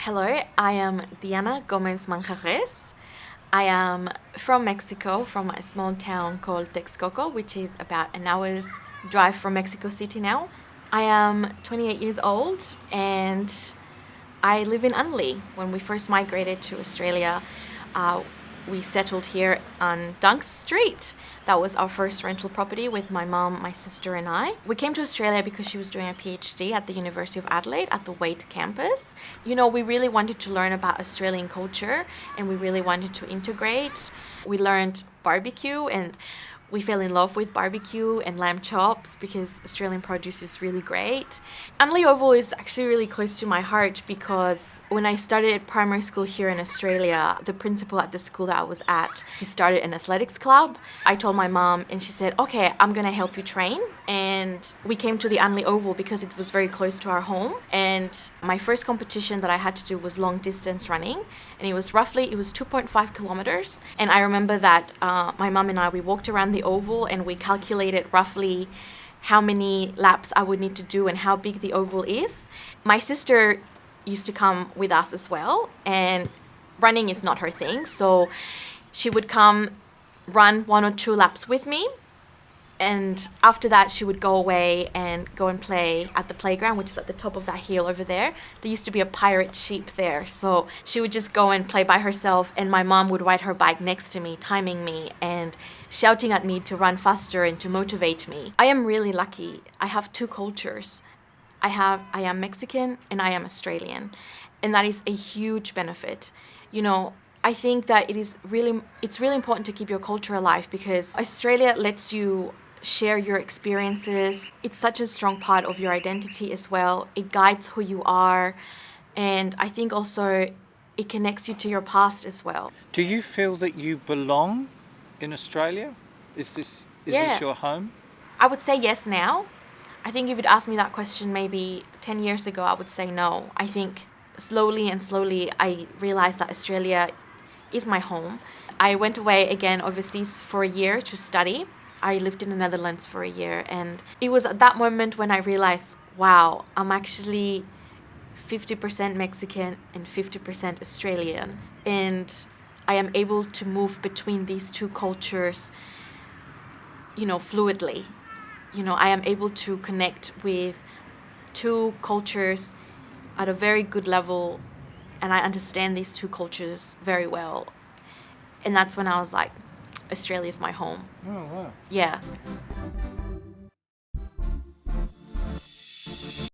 Hello, I am Diana Gomez Manjarrez. I am from Mexico, from a small town called Texcoco, which is about an hour's drive from Mexico City now. I am 28 years old and I live in Unley. When we first migrated to Australia, we settled here on Dunks Street. That was our first rental property with my mom, my sister, and I. We came to Australia because she was doing a PhD at the University of Adelaide at the Waite campus. We really wanted to learn about Australian culture and we really wanted to integrate. We learned barbecue and we fell in love with barbecue and lamb chops because Australian produce is really great. Unley Oval is actually really close to my heart because when I started primary school here in Australia, the principal at the school that I was at, he started an athletics club. I told my mom and she said, okay, I'm going to help you train. And we came to the Unley Oval because it was very close to our home. And my first competition that I had to do was long distance running. And it was 2.5 kilometers. And I remember that my mom and I, we walked around the oval and we calculated roughly how many laps I would need to do and how big the oval is. My sister used to come with us as well, and running is not her thing, so she would come run 1 or 2 laps with me, and after that she would go away and go and play at the playground, which is at the top of that hill over there. There used to be a pirate sheep there, so she would just go and play by herself, and my mom would ride her bike next to me, timing me and shouting at me to run faster and to motivate me. I am really lucky. I have 2 cultures. I am Mexican and I am Australian, and that is a huge benefit. I think that it's really important to keep your culture alive because Australia lets you share your experiences. It's such a strong part of your identity as well. It guides who you are, and I think also it connects you to your past as well. Do you feel that you belong in Australia? Is this your home? I would say yes now. I think if you'd asked me that question maybe 10 years ago, I would say no. I think slowly I realized that Australia is my home. I went away again overseas for a year to study. I lived in the Netherlands for a year, and it was at that moment when I realized, wow, I'm actually 50% Mexican and 50% Australian, and I am able to move between these 2 cultures, fluidly. I am able to connect with 2 cultures at a very good level, and I understand these 2 cultures very well. And that's when I was like, Australia's my home. Oh, wow. Yeah.